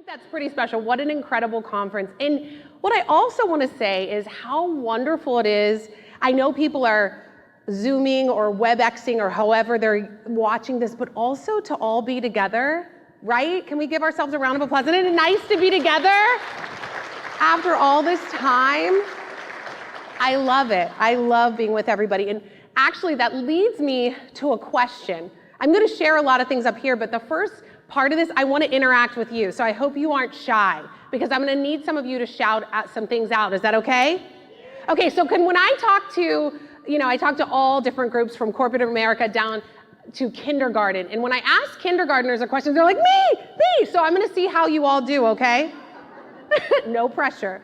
That's pretty special. What an incredible conference. And what I also want to say is how wonderful it is. I know people are Zooming or WebExing or however they're watching this, but also to all be together, right? Can we give ourselves a round of applause? Isn't it nice to be together after all this time? I love it. I love being with everybody. And actually, that leads me to a question. I'm going to share a lot of things up here, but the first part of this, I want to interact with you. So I hope you aren't shy, because I'm going to need some of you to shout some things out. Is that okay? Okay, so when I talk to, I talk to all different groups from corporate America down to kindergarten. And when I ask kindergartners a question, they're like, me. So I'm going to see how you all do, okay? No pressure.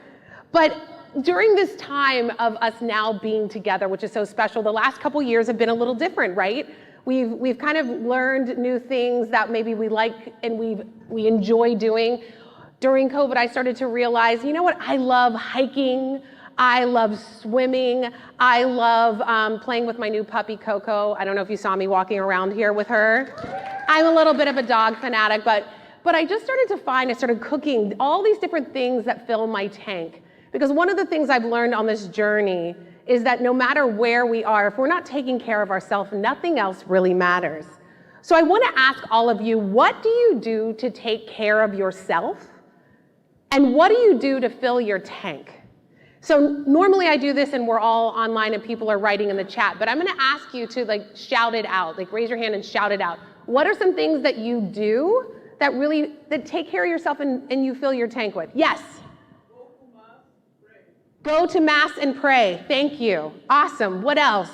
But during this time of us now being together, which is so special, the last couple years have been a little different, right? We've kind of learned new things that maybe we like and we enjoy doing. During COVID, I started to realize, you know what? I love hiking. I love swimming. I love playing with my new puppy, Coco. I don't know if you saw me walking around here with her. I'm a little bit of a dog fanatic, but I just started to find, I started cooking all these different things that fill my tank. Because one of the things I've learned on this journey is that no matter where we are, if we're not taking care of ourselves, nothing else really matters. So I want to ask all of you, what do you do to take care of yourself? And what do you do to fill your tank? So normally I do this and we're all online and people are writing in the chat, but I'm going to ask you to shout it out, raise your hand and shout it out. What are some things that you do that take care of yourself and you fill your tank with? Yes. Go to mass and pray. Thank you. Awesome. What else?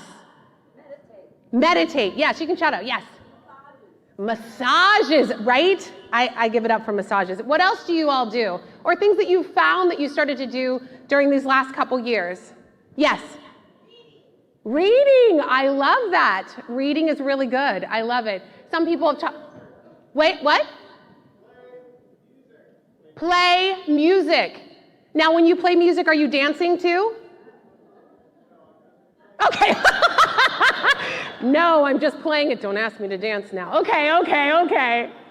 Meditate. Yes, you can shout out. Yes. Massages, right? I give it up for massages. What else do you all do? Or things that you found that you started to do during these last couple years? Yes. Reading. I love that. Reading is really good. I love it. Some people have wait, what? Play music. Now, when you play music, are you dancing too? Okay. No, I'm just playing it. Don't ask me to dance now. Okay.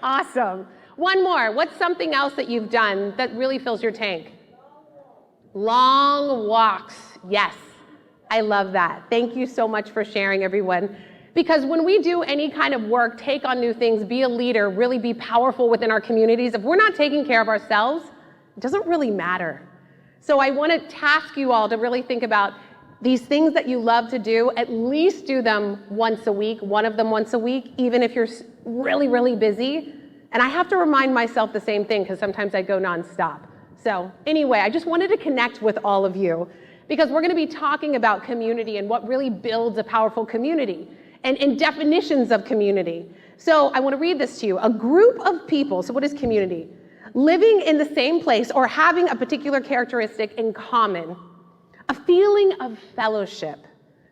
Awesome. One more. What's something else that you've done that really fills your tank? Long walks. Yes. I love that. Thank you so much for sharing, everyone. Because when we do any kind of work, take on new things, be a leader, really be powerful within our communities, if we're not taking care of ourselves, it doesn't really matter. So I want to task you all to really think about these things that you love to do. At least do them once a week, one of them once a week, even if you're really, really busy. And I have to remind myself the same thing because sometimes I go nonstop. So anyway, I just wanted to connect with all of you because we're going to be talking about community and what really builds a powerful community and definitions of community. So I want to read this to you. A group of people, so what is community? Living in the same place or having a particular characteristic in common. A feeling of fellowship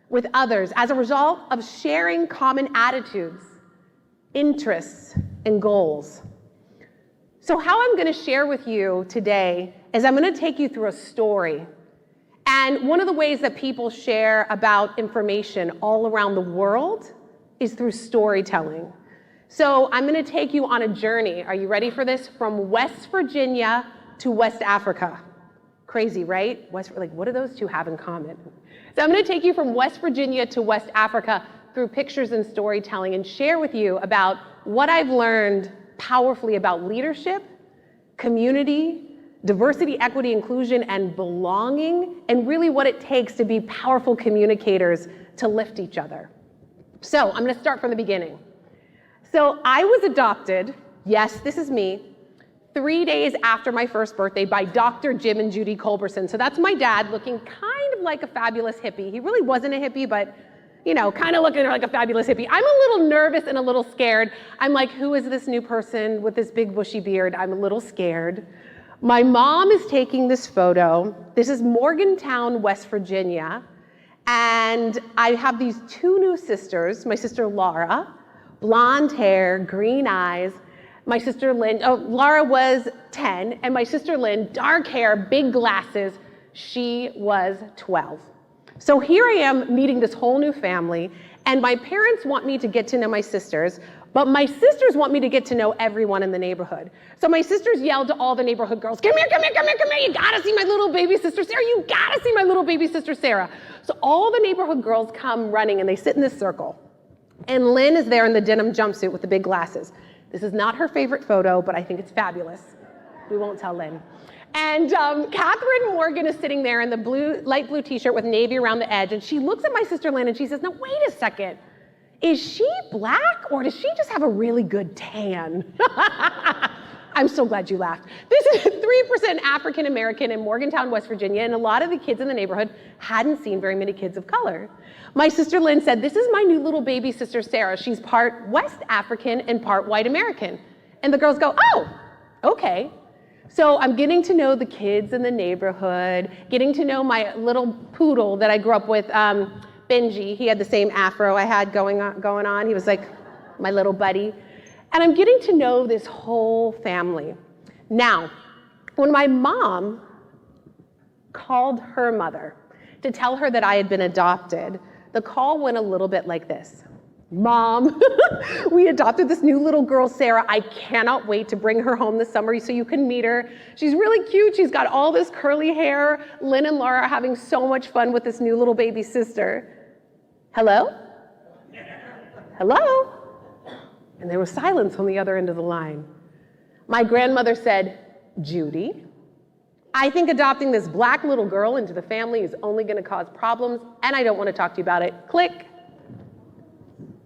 with others as a result of sharing common attitudes, interests, and goals. So how I'm going to share with you today is I'm going to take you through a story. And one of the ways that people share about information all around the world is through storytelling. So I'm going to take you on a journey. Are you ready for this? From West Virginia to West Africa. Crazy, right? What do those two have in common? So I'm going to take you from West Virginia to West Africa through pictures and storytelling and share with you about what I've learned powerfully about leadership, community, diversity, equity, inclusion, and belonging, and really what it takes to be powerful communicators to lift each other. So I'm going to start from the beginning. So I was adopted, yes, this is me, 3 days after my first birthday by Dr. Jim and Judy Culberson. So that's my dad looking kind of like a fabulous hippie. He really wasn't a hippie, but kind of looking like a fabulous hippie. I'm a little nervous and a little scared. I'm like, who is this new person with this big bushy beard? I'm a little scared. My mom is taking this photo. This is Morgantown, West Virginia. And I have these two new sisters, my sister Laura, blonde hair, green eyes. My sister Lynn, Laura was 10, and my sister Lynn, dark hair, big glasses, she was 12. So here I am meeting this whole new family, and my parents want me to get to know my sisters, But my sisters want me to get to know everyone in the neighborhood. So my sisters yelled to all the neighborhood girls, come here, come here, come here, come here. You gotta see my little baby sister Sarah. You gotta see my little baby sister Sarah. So all the neighborhood girls come running and they sit in this circle. And Lynn is there in the denim jumpsuit with the big glasses. This is not her favorite photo, but I think it's fabulous. We won't tell Lynn. And Catherine Morgan is sitting there in the light blue t-shirt with navy around the edge, and she looks at my sister Lynn and she says, now wait a second, is she black or does she just have a really good tan? I'm so glad you laughed. This is 3% African American in Morgantown, West Virginia, and a lot of the kids in the neighborhood hadn't seen very many kids of color. My sister Lynn said, this is my new little baby sister Sarah. She's part West African and part white American. And the girls go, oh, okay. So I'm getting to know the kids in the neighborhood, getting to know my little poodle that I grew up with, Benji. He had the same afro I had going on. He was like my little buddy. And I'm getting to know this whole family. Now, when my mom called her mother to tell her that I had been adopted, the call went a little bit like this. Mom, we adopted this new little girl, Sarah. I cannot wait to bring her home this summer so you can meet her. She's really cute. She's got all this curly hair. Lynn and Laura are having so much fun with this new little baby sister. Hello? Hello? And there was silence on the other end of the line. My grandmother said, Judy, I think adopting this black little girl into the family is only going to cause problems, and I don't want to talk to you about it. Click.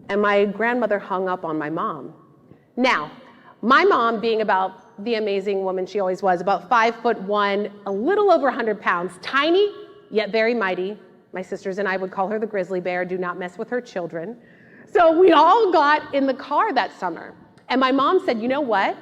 And my grandmother hung up on my mom. Now, my mom, being about the amazing woman she always was, about 5'1", a little over 100 pounds, tiny, yet very mighty. My sisters and I would call her the grizzly bear. Do not mess with her children. So we all got in the car that summer. And my mom said, you know what?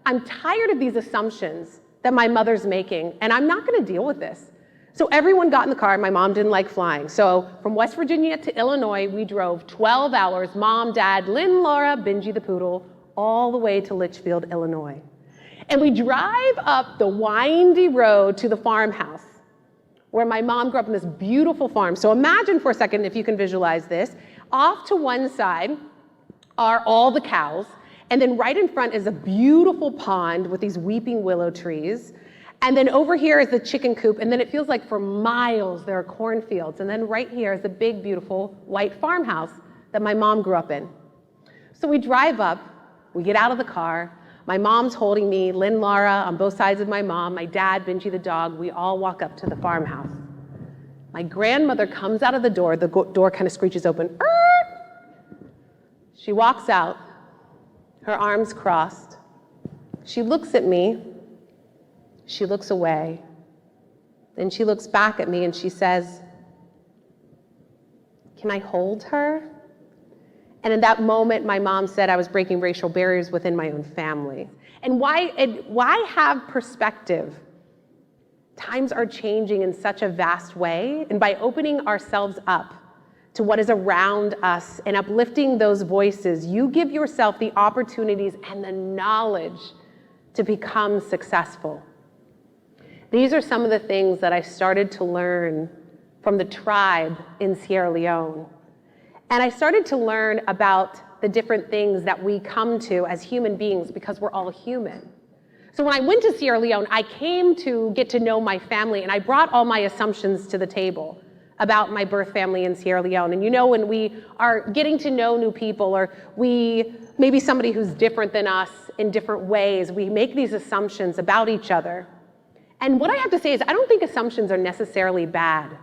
I'm tired of these assumptions that my mother's making, and I'm not going to deal with this. So everyone got in the car. My mom didn't like flying. So from West Virginia to Illinois, we drove 12 hours, mom, dad, Lynn, Laura, Benji the poodle, all the way to Litchfield, Illinois. And we drive up the windy road to the farmhouse where my mom grew up in this beautiful farm. So imagine for a second, if you can visualize this, off to one side are all the cows, and then right in front is a beautiful pond with these weeping willow trees. And then over here is the chicken coop, and then it feels like for miles there are cornfields. And then right here is the big, beautiful white farmhouse that my mom grew up in. So we drive up, we get out of the car, my mom's holding me, Lynn, Laura on both sides of my mom, my dad, Benji the dog, we all walk up to the farmhouse. My grandmother comes out of the door kind of screeches open. She walks out, her arms crossed. She looks at me. She looks away. Then she looks back at me and she says, can I hold her? And in that moment, my mom said I was breaking racial barriers within my own family. And why have perspective? Times are changing in such a vast way, and by opening ourselves up to what is around us and uplifting those voices, you give yourself the opportunities and the knowledge to become successful. These are some of the things that I started to learn from the tribe in Sierra Leone. And I started to learn about the different things that we come to as human beings because we're all human. So when I went to Sierra Leone, I came to get to know my family, and I brought all my assumptions to the table about my birth family in Sierra Leone. And you know, when we are getting to know new people, or maybe somebody who's different than us in different ways, we make these assumptions about each other. And what I have to say is I don't think assumptions are necessarily bad.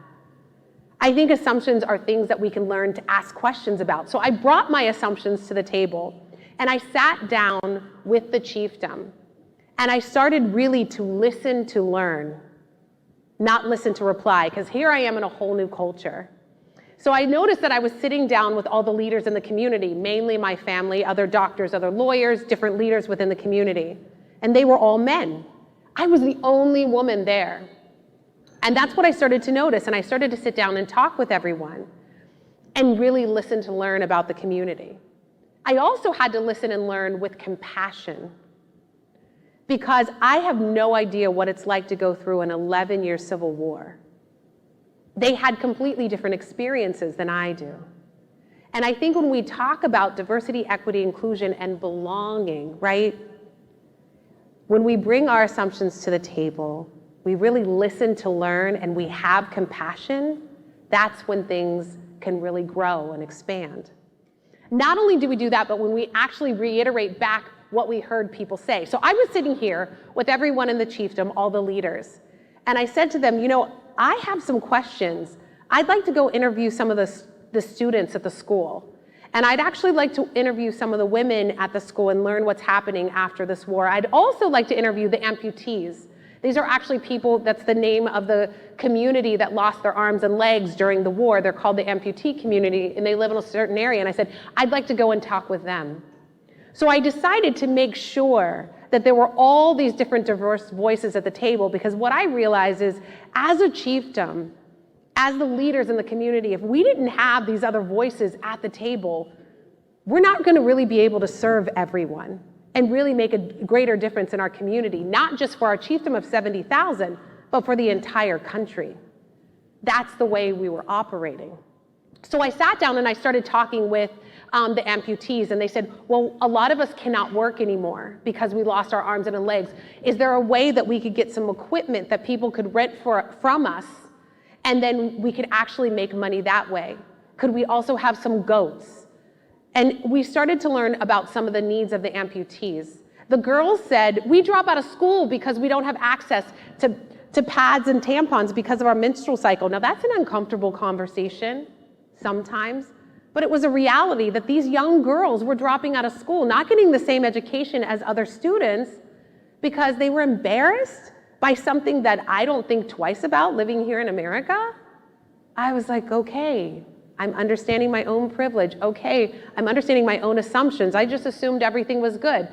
I think assumptions are things that we can learn to ask questions about. So I brought my assumptions to the table, and I sat down with the chiefdom, and I started really to listen to learn, not listen to reply, because here I am in a whole new culture. So I noticed that I was sitting down with all the leaders in the community, mainly my family, other doctors, other lawyers, different leaders within the community, and they were all men. I was the only woman there. And that's what I started to notice, and I started to sit down and talk with everyone and really listen to learn about the community. I also had to listen and learn with compassion, because I have no idea what it's like to go through an 11-year civil war. They had completely different experiences than I do. And I think when we talk about diversity, equity, inclusion, and belonging, right? When we bring our assumptions to the table, we really listen to learn and we have compassion, that's when things can really grow and expand. Not only do we do that, but when we actually reiterate back what we heard people say. So I was sitting here with everyone in the chiefdom, all the leaders, and I said to them, you know, I have some questions. I'd like to go interview some of the students at the school. And I'd actually like to interview some of the women at the school and learn what's happening after this war. I'd also like to interview the amputees. These are actually people, that's the name of the community that lost their arms and legs during the war. They're called the amputee community, and they live in a certain area. And I said, I'd like to go and talk with them. So I decided to make sure that there were all these different diverse voices at the table, because what I realized is, as a chiefdom, as the leaders in the community, if we didn't have these other voices at the table, we're not going to really be able to serve everyone and really make a greater difference in our community, not just for our chiefdom of 70,000, but for the entire country. That's the way we were operating. So I sat down and I started talking with the amputees, and they said, well, a lot of us cannot work anymore because we lost our arms and legs. Is there a way that we could get some equipment that people could rent from us, and then we could actually make money that way? Could we also have some goats? And we started to learn about some of the needs of the amputees. The girls said, we drop out of school because we don't have access to pads and tampons because of our menstrual cycle. Now that's an uncomfortable conversation sometimes, but it was a reality that these young girls were dropping out of school, not getting the same education as other students because they were embarrassed by something that I don't think twice about living here in America. I was like, okay, I'm understanding my own privilege. Okay, I'm understanding my own assumptions. I just assumed everything was good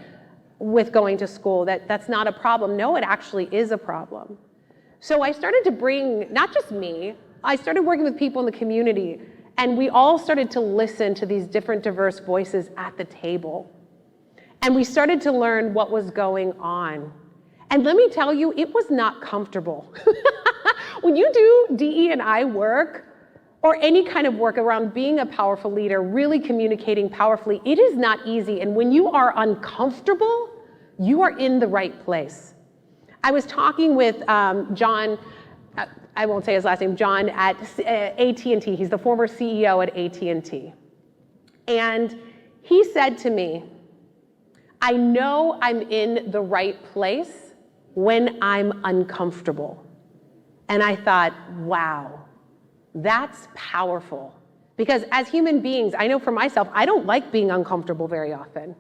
with going to school, that's not a problem. No, it actually is a problem. So I started to bring, not just me, I started working with people in the community, and we all started to listen to these different diverse voices at the table. And we started to learn what was going on. And let me tell you, it was not comfortable. When you do DE&I work, or any kind of work around being a powerful leader, really communicating powerfully, it is not easy. And when you are uncomfortable, you are in the right place. I was talking with John, I won't say his last name, John at AT&T. He's the former CEO at AT&T. And he said to me, I know I'm in the right place when I'm uncomfortable. And I thought, wow. That's powerful. Because as human beings, I know for myself, I don't like being uncomfortable very often.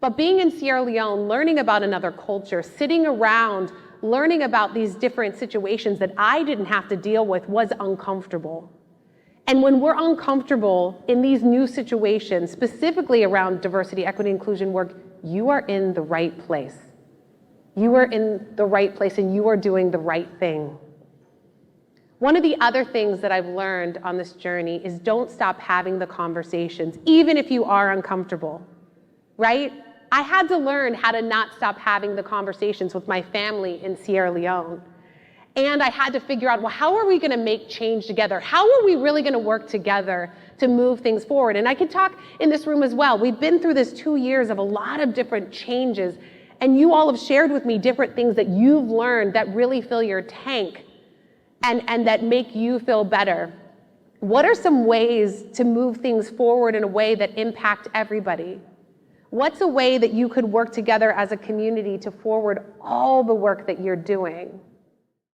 But being in Sierra Leone, learning about another culture, sitting around, learning about these different situations that I didn't have to deal with was uncomfortable. And when we're uncomfortable in these new situations, specifically around diversity, equity, inclusion work, you are in the right place. You are in the right place and you are doing the right thing. One of the other things that I've learned on this journey is don't stop having the conversations, even if you are uncomfortable, right? I had to learn how to not stop having the conversations with my family in Sierra Leone. And I had to figure out, well, how are we gonna make change together? How are we really gonna work together to move things forward? And I could talk in this room as well. We've been through this 2 years of a lot of different changes, and you all have shared with me different things that you've learned that really fill your tank and that make you feel better. What are some ways to move things forward in a way that impact everybody? What's a way that you could work together as a community to forward all the work that you're doing?